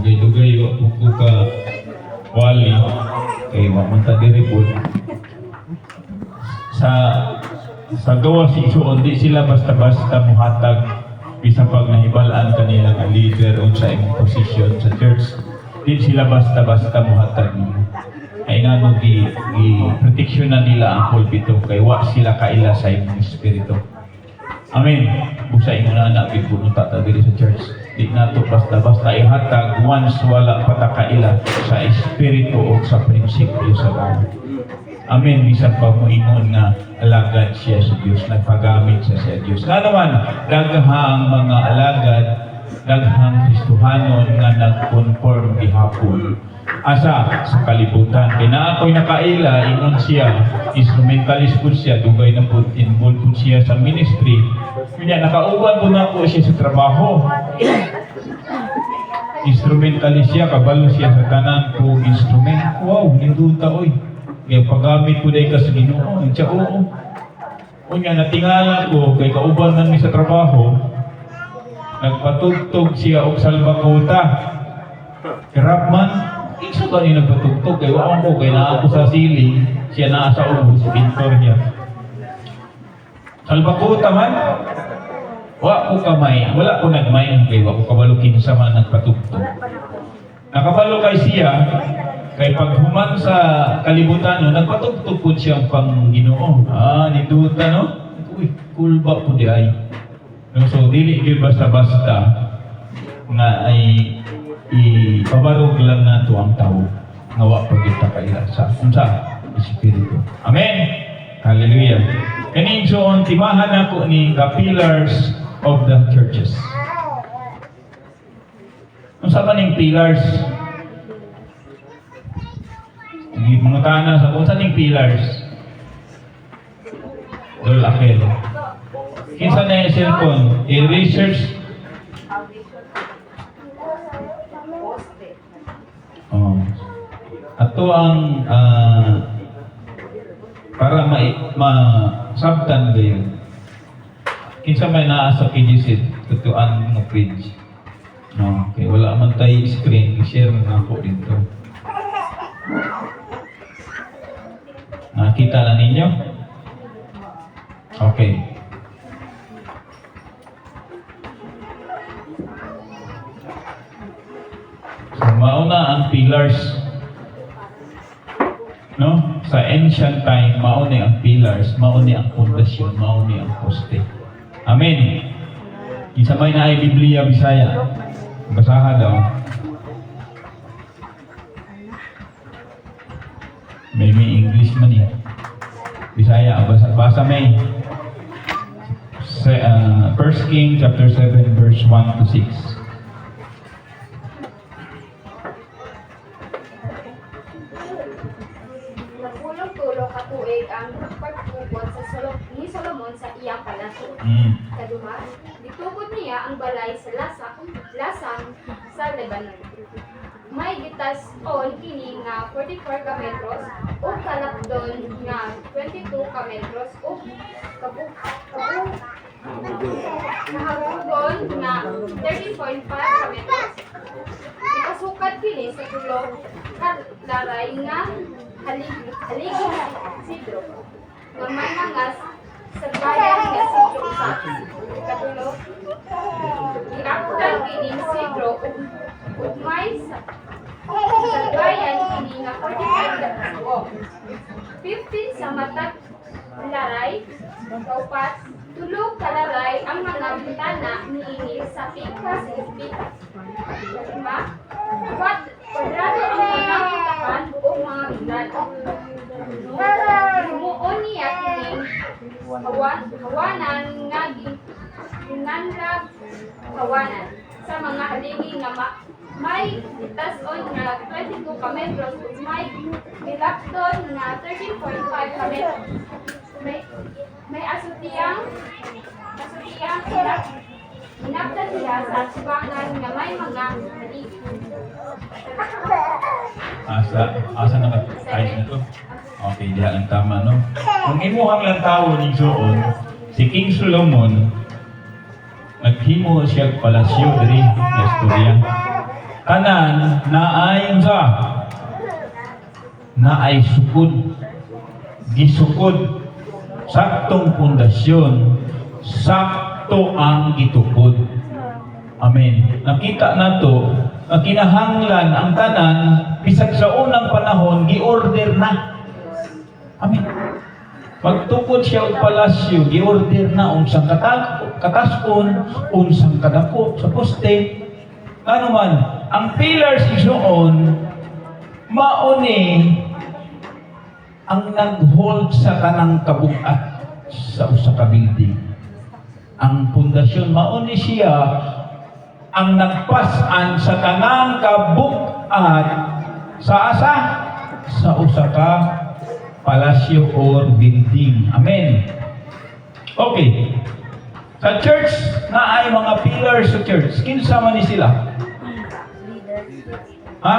dugay-dugay wa ko ka wali kay wa man ta diri po sa gawa si Isuon, di sila basta-basta muhatag bisan pag nahibalaan kanila nga leader o sa imong posisyon sa church. Di sila basta-basta muhatag nila. Ay nga no proteksyon na nila ang pulpito kay wa sila kaila sa imong espiritu. Amen. Busa imo na anak pumunta ta diri sa church. Di nato basta-basta ihatag once wala patakaila sa espiritu o sa prinsipyo sa Ginoo. Amen. Bisan pa mo ingon nga alagad siya sa Diyos, nagpagamit siya sa Diyos. Nga naman, daghang mga alagad, daghang Kristohanon nga nag-conform gihapon asa sa kalibutan. Kaya na ako'y nakaila, ingon siya, instrumentalist po siya, dugay na po, involved po siya sa ministry. Kaya nakauban po na po siya sa trabaho. Instrumentalist siya, kabalo siya sa tanan po instrument. Wow, ninduta oy. Kaya paggamit ko dahil ka sa Ginoo, siya oo. O nga, natingala ko, kay kauban man sa trabaho, nagpatugtog siya og salbakuta. Karap man, isa ba niya nagpatugtog? Kaya wala ko, kaya naa ko sa sili, siya naa sa ubos, pintor niya. Salbakuta man, wala ko kamay, wala ko nagmayan kaya wala ko kabalukin sa mga nagpatugtog. Nakabalo kay siya, kay paghuman sa kalibutan, no, nagpatugtog po siyang pang-Ginoo. Niduta, no? Uy, cool ba po di ay? No, so, dili gyud basta-basta nga ay ipabarog lang nato ang tao nga wa pa kita kaila sa unsa espiritu. Amen. Hallelujah. Kanin on timahan ako ni the pillars of the churches. Unsa ba ning pillars? Mga kana sa kung saan yung pillars? Dol Akel. Kinsa na yung cellphone? I-research. Ato ang para ma-sabtan kayo. Kinsa may naa sa PGC, tutuan ng page. No, okay, wala man tayo screen, i-share na ako dito. Nakita na ninyo? Okay. So, mauna ang pillars. No? Sa ancient time, mauna ang pillars, mauna ang pundasyon, mauna ang poste. Amen. Isa may na ay Biblia, Bisaya. Basaha daw. May English man yan. Bisaya, basa may. 1 King chapter 7 verse 1 to 6. Nagpulong-tulong katuig ang pagpupot ni Solomon sa iyang palasyo. Kaduma, ditugod niya ang balay sa lasang sa Lebanon. May gitas on kini nga 44 ka metros o kalapdon nga 22 ka metros o kahabugon nga 30.5 ka metros. Ikasukat kini sa tulo ka laray nga haligong sidro nga may nangas sa bayan nga sidro usa. Katulo, iaktan kini sidro ug may sa bayan kini nga 45 o 15 sa matag laray, kaupat, tulog kalaray ang mga bintana niini sa pikas ug pikas. Lima, kwadrado ang mga kutakan o mga bintana. Himuon niya kining hawanan nga ginganrag hawanan sa mga haligi nga may itason nga 22 ka metros ug may bilakton nga 13.5 ka metros. May asutiyang inaptan niya sa sibangan nga may mga haligi. Asa na ka-ayos na to? Okay, diha ang tama, no? Kung imuhang lang tao ni Joon, si King Solomon, naghimo siya palasyo diri na istorya. Tanan naay sa naay sukod, gisukod, saktong pundasyon, sakto ang gitukod. Amen. Nakita nato na kinahanglan ang tanan bisag sa unang panahon gi-order na. Amen. Pagtukod siya og palasyo, gi-order na unsang kataskon, unsang kadako sa poste. Ano man, ang pillars igsoon mauni ang nag-hold sa kanang kabugat sa usa ka building. Ang pundasyon mauni siya ang nagpasan sa kanang kabugat sa asa sa usa ka palasyo or building. Amen. Okay. Sa church na ay mga pillars sa church. Kinsa man ni sila? Ha?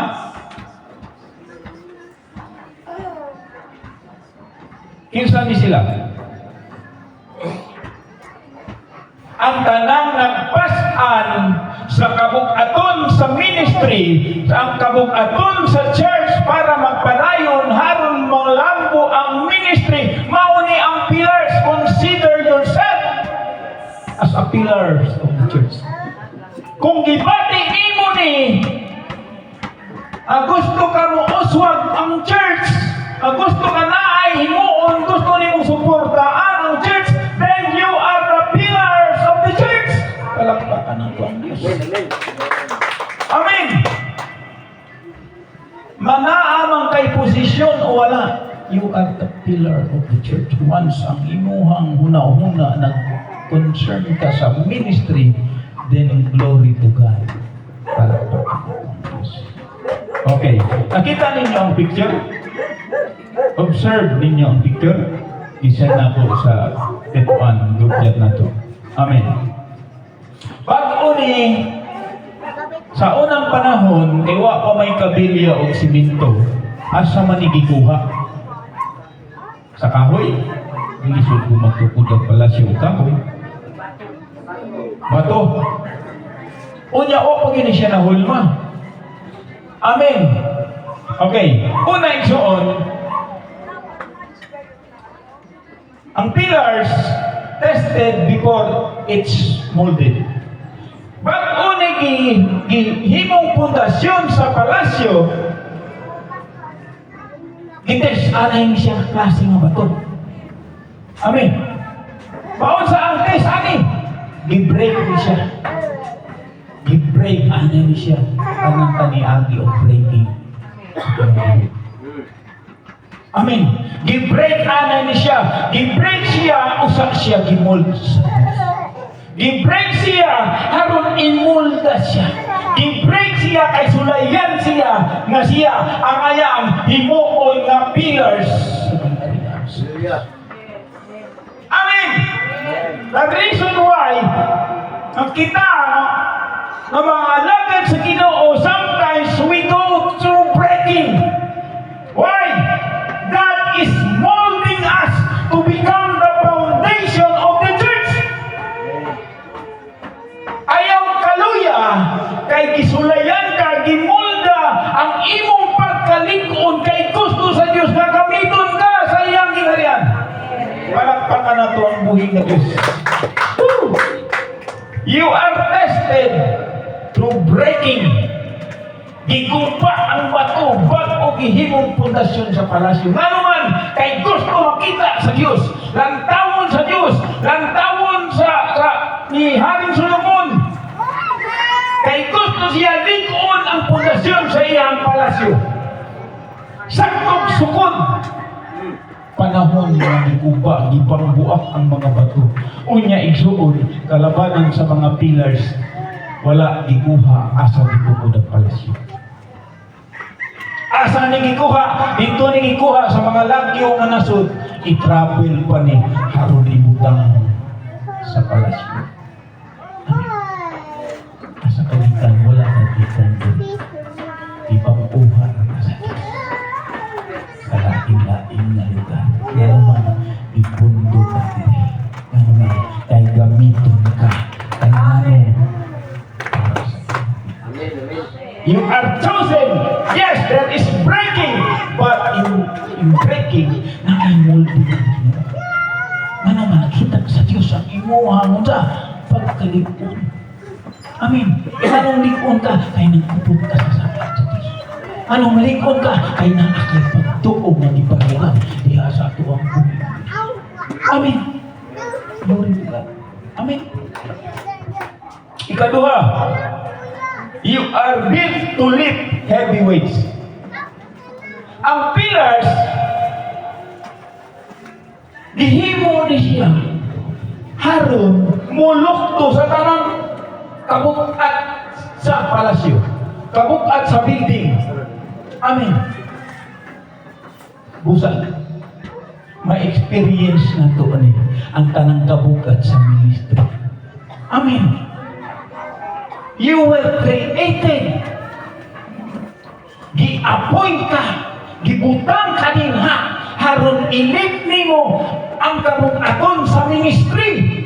Kinsa ni sila? Ang tanang nagpasan sa kabukaton sa ministry, ang kabukaton sa church para magpadayon haron malambo ang ministry, mauni ang pillars. Consider yourself as a pillar of the church. Kung gibati nimo ni gusto ka mo uswag ang church, gusto ka na ay himuon, gusto nimo suportaan ang church, then you are the pillars of the church. Palakpakan ng Diyos. Amen. Manaamang kay posisyon o wala, you are the pillar of the church. Once ang imuhang huna-huna nag-concern ka sa ministry, then glory to God. Palakpakan ng Diyos. Okay. Nakita ninyo ang picture? Observe ninyo ang picture. I-send na po sa T1 group chat na to. Amen. Pag-uni, sa unang panahon, iwa pa may kabilya o siminto, asa man igikuha? Sa kahoy? Hindi sud ko magtukod ang palasyo o kahoy. Bato. Unya o pag ini siya nahulma. Amen. Okay. Una igsoon, ang pillars tested before it's molded. Bago gihimong pundasyon sa palasyo, gites anay siya klase nga bato. Amen. Baon sa ang test ani, gi-break ni siya. Gi-break anay siya. Anong taniagi o breaking. Amen. Gi-break anay ni siya. Gi-break siya, usa siya gimold. Gi-break siya, haron inmolda siya. Gi-break siya, kay sulayan siya, nga siya ang ayang himuon nga pillars. Amen. The reason why ang kita ng mga alagad sa Ginoo, sometimes we go through breaking. Why? God is molding us to become the foundation of the church. Ayaw kaluya, kay gisulayan ka, gimolda ang imong pagkalikon, kay gusto sa Diyos na gamiton ka sa iyang ginarian. Palakpakan na ito ang buhing na Diyos. Woo! You are tested through breaking. Gigupa ang bato bago gihimong pundasyon sa palasyo. Nga naman, kay gusto makita sa Diyos, lantawon sa Diyos, lantawon sa ni Haring Solomon. Kay gusto siya likon ang pundasyon sa iyang palasyo. Saktong sukod. Panahon nga giguba, gipangbuak ang mga bato. Unya igsuon, kalabanan sa mga pillars, wala gikuha asa gitukod ang palasyo. Asa ni gikuha, dito ni gikuha sa mga lagyo nga nasud, i-travel pa ni haron ibutang sa palasyo. Asa kalitan, wala na kitan doon. Ipangkuha na sa Diyos. Sa laing-laing na lugar. Kaya naman, ipundo ka din. Kaya naman, kay gamiton ka. Kaya naman, para sa Diyos. You are chosen. Yes, that is breaking. But in breaking, nakaimulti ng Ginoo. Nga naman, nakita sa Diyos ang imo hangon sa pagkalipon. Amen. Anong likon ka? Kaya nagpupod ka sa sakit sa Diyos. Anong likon ka? Kaya naakay pagtuog na ipahiram diha sa ato ang buhay. Amen. Glory to God. Amen. Ikaduha, you are built to lift heavy weights. Ang pillars, gihimo ni siya haron mulukto sa tanang kabukat sa palasyo, kabukat sa building. Amen. Busa, ma-experience na to ang tanang kabukat sa ministry. Amen. You were created. Gi-appoint ka, gibutang ka din haron ilip nimo ang kabukaton sa ministry.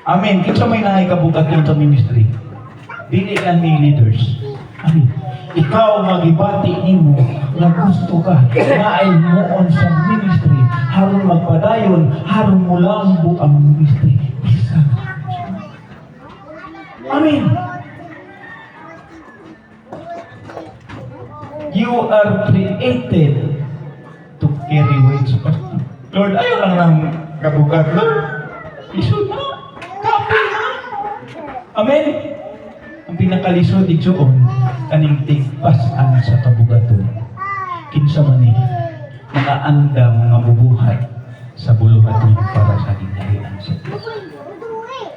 Amen. Kinsa may naay kabukaton sa ministry? Dili lang ni leaders. Amen. Ikaw magibati nimo nga gusto ka na ay muon sa ministry haron magpadayon haron mulambo ang ministry. Isa. Amen. You are created to carry weights. Lord, ayaw lang ng kabukat. Lord, isod na. Kapil na. Amen. Ang pinakalisod igsuon kaning tigpasan sa kabugaton. Kinsa man ni mga andam nga mubuhat sa buluhat niyo para sa ginharian sa Dios.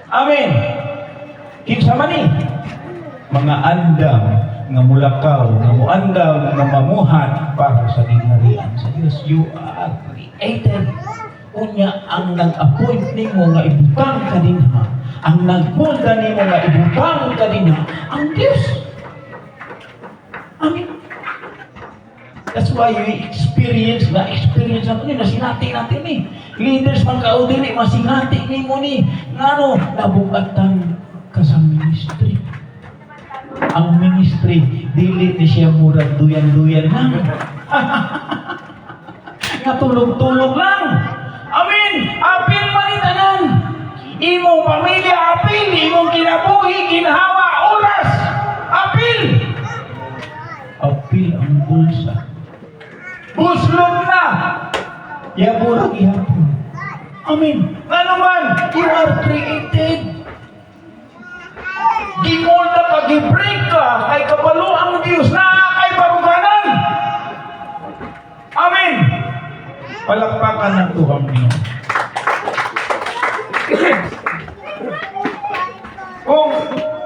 Amen. Kinsa man ni mga andam nga mulakaw, nga muandam, nga mamuhat para sa ginharian sa Dios. You are created. Unya ang nag-appoint nimo nga ibutang ka dinha, ang nagpulda nimo nga ibutang ka dinha, ang Dios. Amen. That's why we experience natin ni, nasinati natin ni. Leaders man kao dili masinati nimo ni. Ngano nabukatan ka sa ministry. Ang ministry dili ni siya murag duyan-duyan lang. Natulog-tulog lang. Amen. Apil man itanan. Imong pamilya apil, imong kinabuhi, ginhawa, oras. Apil. Apil ang bulsa. Buslog na. Yaburag ihapon. Amen. Ano man, you are created. Gimolda ka, gibreak ka, kay kabalo ang Diyos na kay baruganan. Amen. Palakpakan ng Tuhan niyo. Kung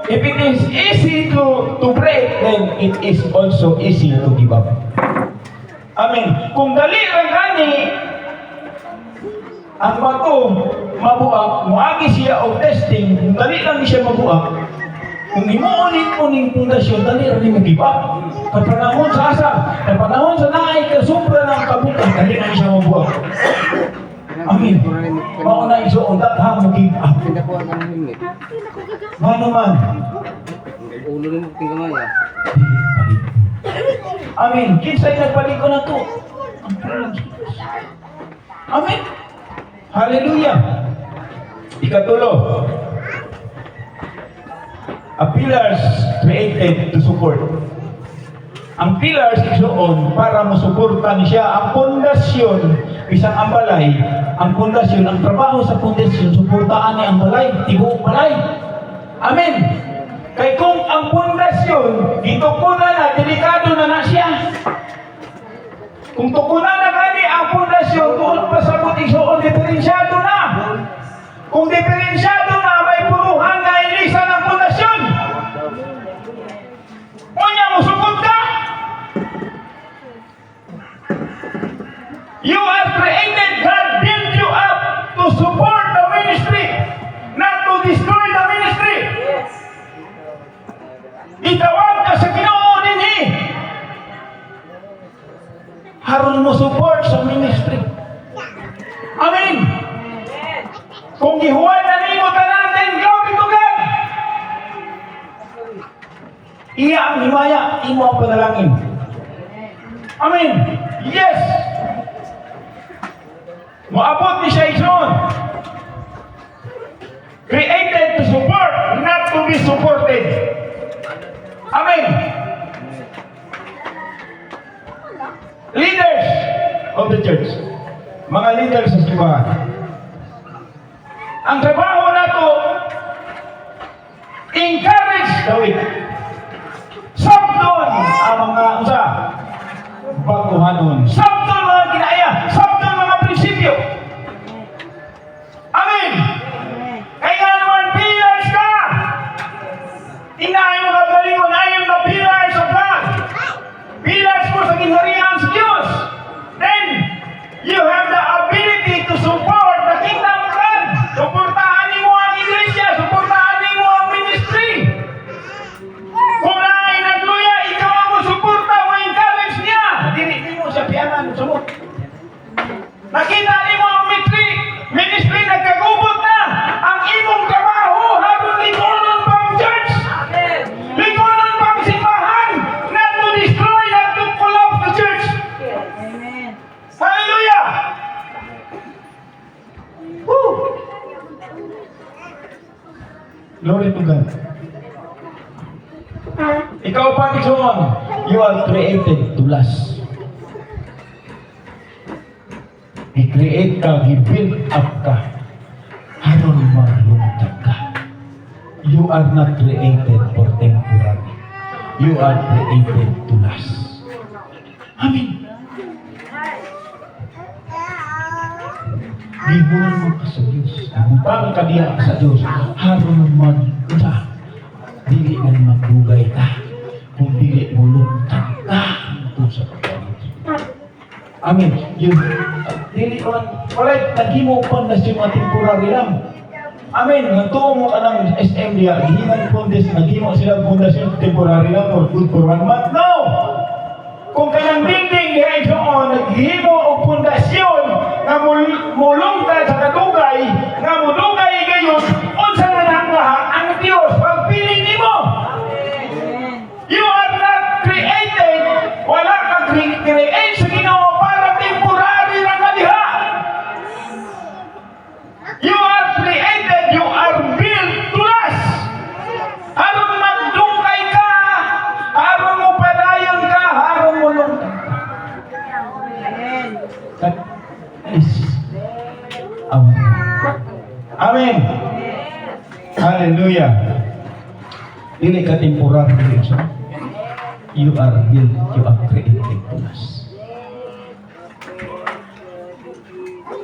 if it is easy to break, then it is also easy to give up. Amen. Kung dali ra gani ang bato mabuak, muagi siya og testing, kung dali lang siya mabuak, kung imuunin pundasyon, dali ra nimo give up. Kapanahon sa asa, kapanahon sa naay kasubra ng kabukan, dali na siya mabuak. Amen. Mauna isuon datha mo give up. Mano man. Ulo rin mo tingkamay. Amen. Kinsay nagpaliko na to? Ang Panginoon. Amen. Hallelujah. Ikatulo. A pillars created to support. Ang pillars isuon para mosuportan siya ang pundasyon bisang ang balay. Ang pundasyon, ang trabaho sa pundasyon, suportaan ni ang balay, tibuok balay. Amen. Kay kung ang pundasyon, gitukunan na, delikado na siya. Kung tukunan na gani ang pundasyon, tuon pa sa isuon, diferensyado na. Kung diferensyado na, may puruhan na ilisan ang pundasyon. Unya mo, sukod ka. You are created, God built you up to support the ministry, not to destroy the ministry. Itawag ka sa Ginoo dinhi. Haron mo support sa ministry. Amen. Kung gihuwad na nimo tanan, then glory to God. Iya ang himaya, imo ang panalangin. Amen. Yes. Moabot ni siya ison. Created to support, not to be supported. Amen. Leaders of the church. Mga leaders sa simbahan. Ang trabaho nato, encourage the weak. Sabdon ang mga usa. Baguhanon. Sabdon mga ginaya. Sabdon mga prinsipyo. Amen. Kaya nga naman, pillars ka. Tingnan mo kagalingon, I am the pillars of God. Pillars mo sa kinharian sa Diyos. Then, you have the ability to support the kingdom of God. Suportahan mo ang iglesia. Suportahan mo ang ministry. Kung naay nagluya, ikaw ang suporta mo encourage niya. Hindi mo siya piyanan. Sumot. Nakita mo ang ministry nagkagubot na. Ang imong trabaho habang likonon pa ang church. Likonon pa ang simbahan. Not to destroy, not to collapse the church. Hallelujah! Woo! Glory to God. Ikaw pa, Kisuon, you are created to last. I-create ka, i-build up ka, haron maglungtag ka. You are not created for temporary. You are created to last. Amen. Gibuan mo ka sa Diyos. Butang ka diya sa Diyos. Haron mag-una. Dili mo magbugay ka. Kung dili mo lungtag ka. Ito sa pagkakas. Amen. Yun. Dili on. Alright, naghimo pa na siya mga temporary lang. Amen. Nagtuo mo ka ng SM diya. Naghimo sila pundasyon temporary lang for good for 1 month. No! Kung kanang building diya itoon, naghimo o pundasyon nga mulungtad sa kadugay, nga mulungay gayon, unsa na nanglaha ang Diyos pagpiling nimo. You are not created, wala ka create sa Ginoo para temporary ra ka diha. You are created, you are built to last. Aron magdungkay ka, aron mo padayon ka, aron mo lungtad. That is our God. Amen. Hallelujah. Dili ka temporary so. You are built, you are created to last.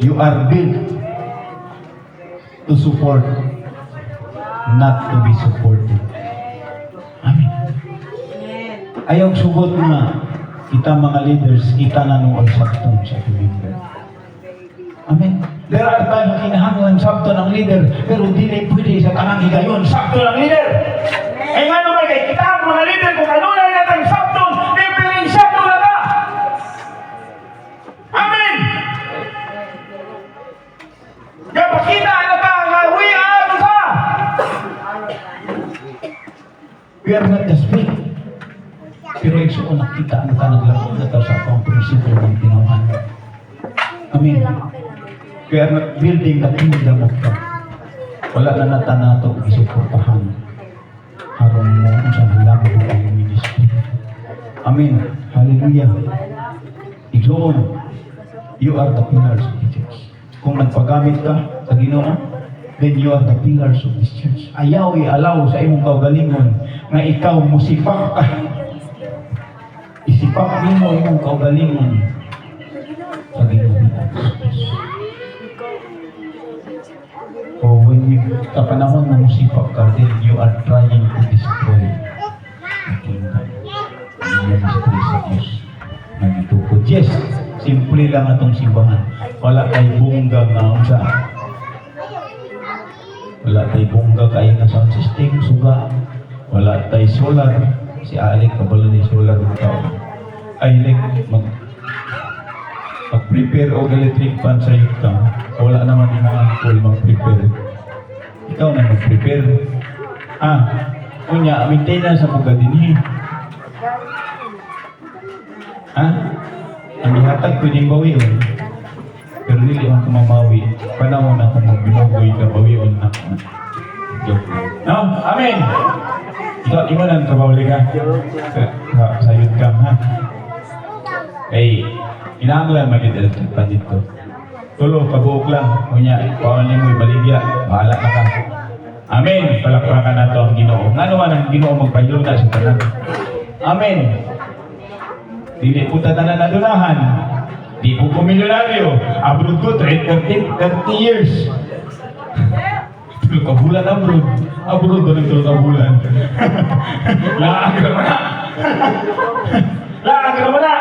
You are built to support, not to be supported. Amen. Ayaw sugot na kita mga leaders, kita na nung sabton sa member. Amen. There are times na kinahanglan sabton ang leader, pero dili pwede sa tanang higayon, sabton ang leader. Eh nga naman kay kita ang mga leader, kung ano na natin sabton, diferensyado na ta. Amen. Kapakita na ta nga we are sa. We are not just big. Pero ito nakita ang naglaro na ta sa akong prinsipyo ng tinawan. Amen. We are not building the kingdom of God. Wala na nata nato isuportahan. Harong mo sa lang ang ministry. Amen. Hallelujah. Igsoon, you are the pillars of the church. Kung nagpagamit ka sa Ginoo, then you are the pillars of this church. Ayaw i-allow sa imong kaugalingon nga ikaw musipak ka. Isipak mo imong kaugalingon sa Ginoo. O when you, sa panahon na musipak ka, then you are trying to destroy the kingdom. Ministry sa Diyos. Nagitupod. Yes, simple lang atong simbahan. Wala tayo bungga nga unsa. Wala tayo bungga kayo na sound system, suga. Wala tayo solar. Si Alec, kabalo ni solar ng tao. Alec, mag-prepare o electric fan sa youth ka. Wala naman yung mga uncle mag-prepare. Ikaw na mag-prepare. Kunya, maintenance sa buka din Ha? Ang ihatag pwedeng bawion. Pero dili man ko mamawi. Panahon na kung magbinugoy ka, bawion na. Joke lang. No? Amen! Ikaw, imo lang kabawli ka. Sayod ka, ha? Eh, inanglan mag-electric pa dito. Tulo, kabuok lang. Kunya, paano mo ibaligya? Bahala ka ka. Amen! Palakpakan na to ang Ginoo. Nga naman ang Ginoo magpayuna sa tanan. Amen! Dili po tatanan na dunahan. Di po ko milyonaryo. Abroad ko, 30 years. Tulog ka bulan abroad. Abroad ko ng tulog ka bulan. Laang ka naman na. Laang ka naman na.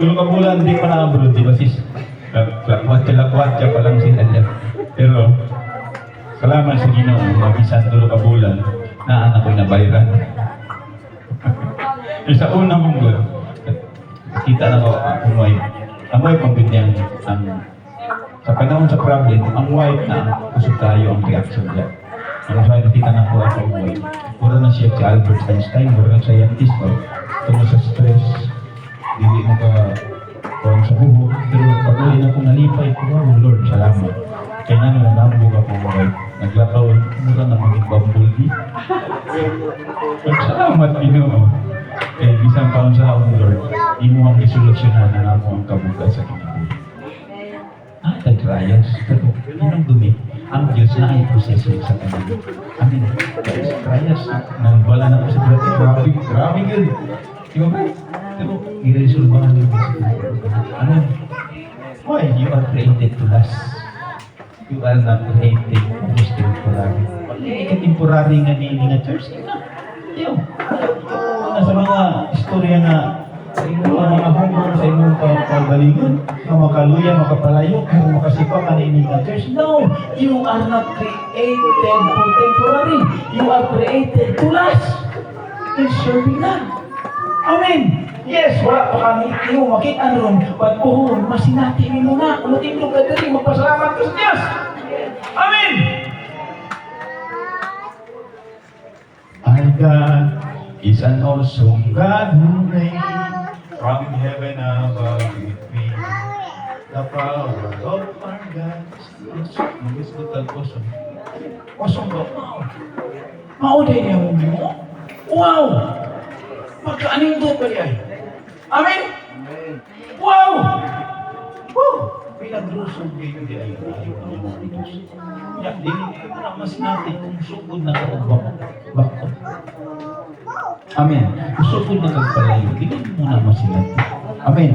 Tulog ka bulan, di pa na abroad. Di ba sis? Lakwat-lakwat pa lang sila niya. Pero, salamat sa Ginoo. Mabisan tulog ka bulan na anak ko'y nabayran. Sa unang munggo, kita na ko ang wife. Ang wife ang binyang sa panahon sa problem, ang wife na kusog tayo ang reaction niya. Ang wife, nakita na ko ang wife. Puro na siya si Albert Einstein, puro na scientist, no? Tungkol sa stress, hindi mo ka kung sa buho. Pero pag uli na kong nalipay ko, wow, Lord, salamat. Kaya nga nanambo ka po ang wife. Naglakaw, mura na maging bumblebee. Salamat, Ginoo. Eh, bisang taon sa akong Lord, imo ang isolusyonan na namo ang kabugat sa kinabuhi. Nag-trials, pero inong dumi, ang Diyos na ay proseso sa kanila. Amin. Trials, nang-wala na ko sa brate, grabe yun. Di ba ba? Pero, i-resolvahan yung Amen. Why? You are created to last. You are not created to just temporary. Hindi ka temporary nga nili nga church. Yung, sa mga istorya nga sa inyong mga hungong, sa inyong pagalingon, na makaluya, makapalayo, kung makasipa ka na inyong church. No! You are not created for temporary. You are created to last. In serving God. Amen! Yes, wala pa kami iyo makita ron, but puhon, masinati mo na. Unutin mo ka dali, magpasalamat ka sa Diyos. Amen! Our God is an awesome God who reigns from heaven above with me. The power of our God is awesome. Awesome ba? Mauday niya mo. Wow! Magkaaning doon pa yan? Amen? Wow! Woo! Pinaglusog kayo di ay ayaw ang mga Diyos. Yan, dili na mas natin kung sugod na kaubang bakot. Amen. Kung sugod na kagpalayo, dili mo na mas natin. Amen.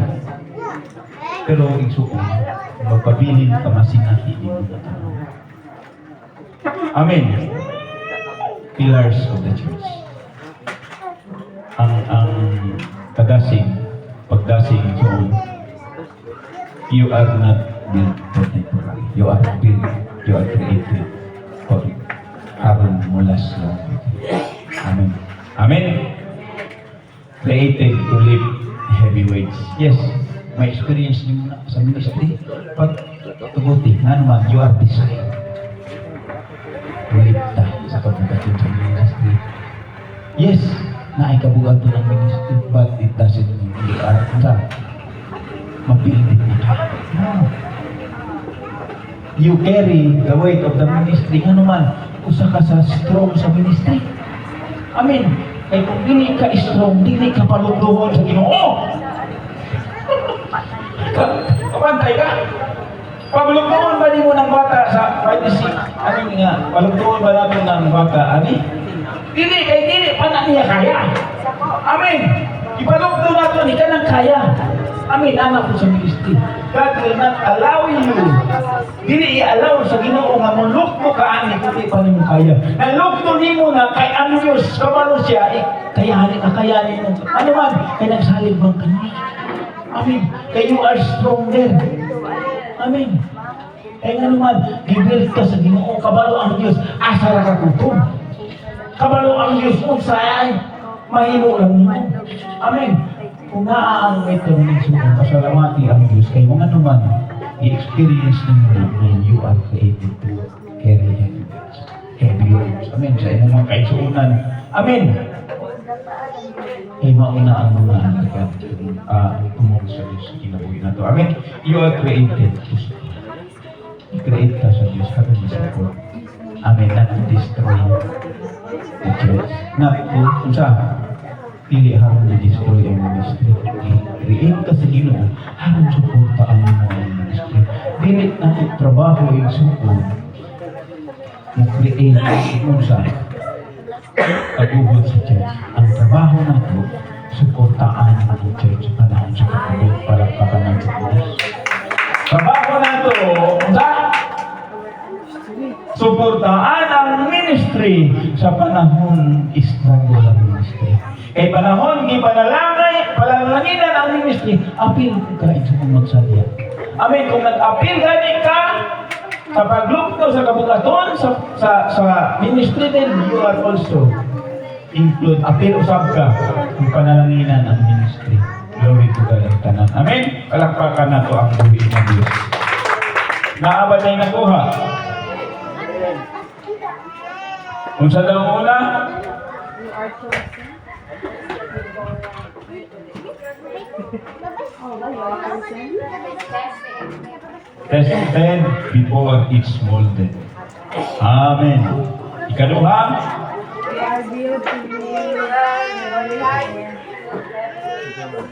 Pero igsugod, magpabilin ka masinati, di mo na tayo. Amen. Pillars of the church. Ang kadasing, pagdasing doon, you are not built for temporary. You are built, you are created for harong mulas long. Amen. Amen. Created to lift heavy weights. Yes, may experience niyo na sa ministry. Pag tuguti, nga naman, you are designed to lift sa kabugatin sa ministry. Yes, na ay kabugato ng ministry, but it doesn't mean you are mapilipit na ka. No. You carry the weight of the ministry. Ano man, usa ka sa strong sa ministry. Amen. Kaya kung dili ka strong, dili ka palugluhon sa Ginoo. Kapantay ka? Palugluhon ba ni mo ng bata sa privacy? Ano nga, palugluhon ba natin ng bata? Ani? Dili, kay dili pa na niya kaya. Amen. Ipalugdo nato ni ka ng kaya. Amen, anak ko sa ministry. God will not allow you. Dili i-allow sa Ginoo nga mulukdo ka ani kundi pa nimo kaya. Nalukdo nimo na kay ang Diyos kabalo siya, kayanin mo. Ano man, kay nagsalig bang kanina. Amen. Kay you are stronger. Amen. Kay nga naman, gibuild ka sa Ginoo, kabalo ang Diyos, asa ra ka kutom. Kabalo ang Diyos mo sa ay mahimo lang mo. Amen. Kung naaan ito ng suko, pasalamati ang Diyos kay mga naman, i-experience ninyo na you are created to carry heavy weights. heavyweights. Amen. Sa imong mga kaigsuunan. Amen. Ay mauna ang mga tumong sa Diyos sa kinabuhi na to. Amen. You are created to support. I-create ka sa Diyos para support. Amen. Not to destroy the church. Not to, kung sa pili harong na-destroy ang ministry. I-create ka sa Ginoo harong suporta ang mga ministry. Dili na trabaho yung support. I-create kung sa pag-ubod sa church. Ang trabaho na ito, suportaan ang church sa panahon sa pag-ubod para kapanan sa Diyos. Trabaho na ito, sa suportaan ang ministry sa panahon struggle ang ministry. Kay panahon, palanginan ang ministry, apil ka ito kung magsadya. Amen, kung nag-apil gani ka, sa paglugto sa kabugaton sa ministry din, you are also include, apil usab ka kung panalanginan ang ministry. Glory to God ang tanan. Amen? Palakpakan na to ang buhi ng Diyos. Naabad ay nakuha. Kung sa daw una, tested before it's molded. Amen. Ikaduha,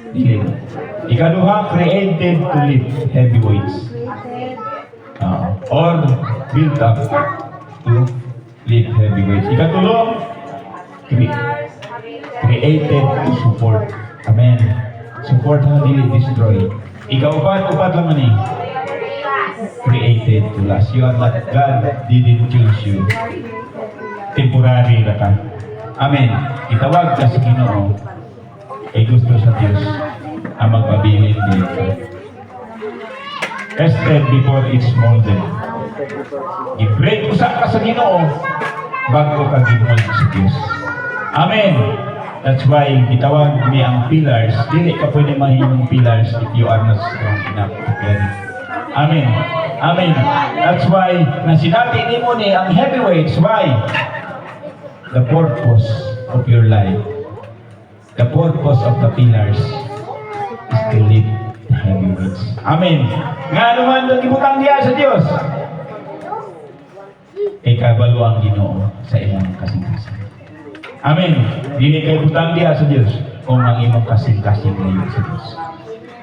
dili. Ikaduha, created to lift heavy weights. Or built up to lift heavy weights. Ikatulo, created to support. Amen. Support na dili destroy. Ika-upat lang man created to last. You are not God didn't choose you. Temporary na ka. Amen. Itawag ka sa Ginoo. Ay gusto sa Diyos ang magpabilin dito. Tested before it's molded. I-break usap ka sa Ginoo bago ka gimold sa Diyos. Amen. That's why itawag ni ang pillars. Dili ka pwede mahimong pillars if you are not strong enough to carry. Amen. Amen. That's why na sinabi ni mo ni ang heavyweights. Why? The purpose of your life. The purpose of the pillars is to lift the heavyweights. Amen. Nga naman nagibutang diya sa Diyos. Ikabalo ang Ginoo sa imong kasing-kasing. Amen. Dili kay butang diya sa Diyos kung ang imong kasing-kasing ngayon sa Diyos.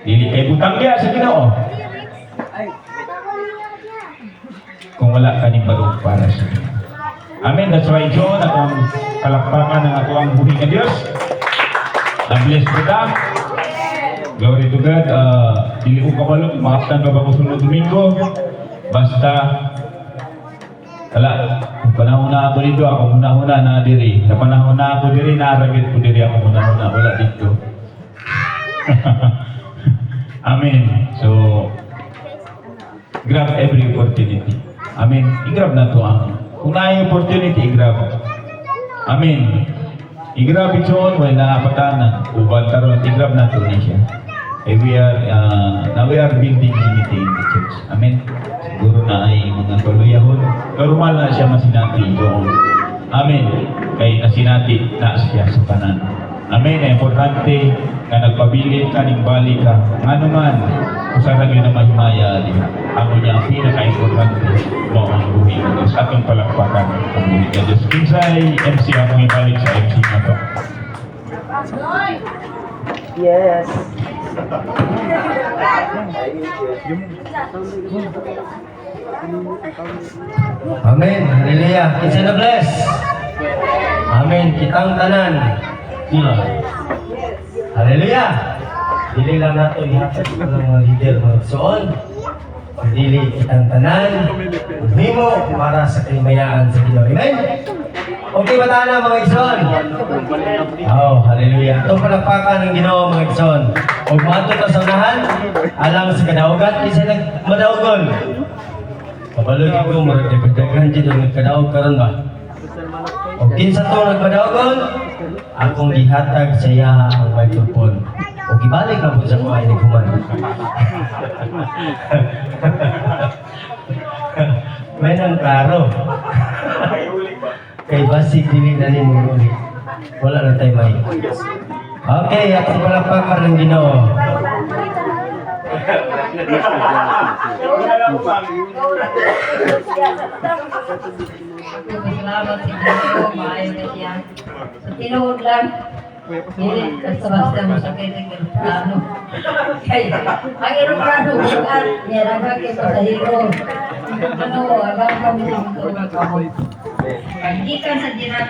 Dili kay butang diya sa Ginoo kung wala ka ning barog para sa Ginoo. Amen. That's why John akong kalakpakan ng ato ang buhi ng Diyos. Na-bless ko ta. Glory to God. Dili ko kabalo, maaftan ka ba ko sunod Domingo? Basta wala, panahon na ako dito, ako muna na diri. Sa panahon na ako diri, naragit ko diri ako muna, wala dito. Amen. So, grab every opportunity. Amen. I-grab na to ang kung na yung opportunity, i-grab. Amen. I-grab ito, wala nakapatanan. Ubal karon, i-grab na to niya siya. Now we are building unity in the church. Amen. Siguro na ay mga kaluyahon. Karumal na siya masinati doon. Amen. Kay nasinati na siya sa kanan. Amen. Importante na nagpabilin ka, balik ka. Ano man, kung saan naging na mahimaya, ako niya ang pinaka-importante mo ang buhi ng Diyos. Atong palakpakan ang buhi ng Diyos. Kinsay MC akong ibalik sa MC na to. Yes. Amen. Hallelujah. It's in the bless. Amen. Kitang tanan. Dila. Hallelujah. Dili lang nato ihatag sa mga leader mga soon. Dili kitang tanan. Himo para sa kalimayaan sa Ginoo. Amen. Okay ba tayo mga igsoon? Oh, hallelujah. Itong palakpakan ng Ginoo mga igsoon. O mato ta sa unahan, alang sa kadaugat, kasi nagmadaugon. Kapalagi ko, maragdagdagan dito, nagkadaog karon ba? O kinsa to nagmadaugon, akong gihatag sa iya ang microphone. O gibalik na po sa mga iniguman. May nang klaro. Kay basig dili na ni muli. Wala na tayo may. Okay, ako palakpakan ng Ginoo. Salamat sa Diyos, maayo na siya. Sa tinuod lang, hindi basta-basta mo sa kailang aeroplano. Kaya, ang aeroplano, bukan, niragag kayo sa hilo. Ano, alam kami sa mga kahoy. Pag ikan sa dinat,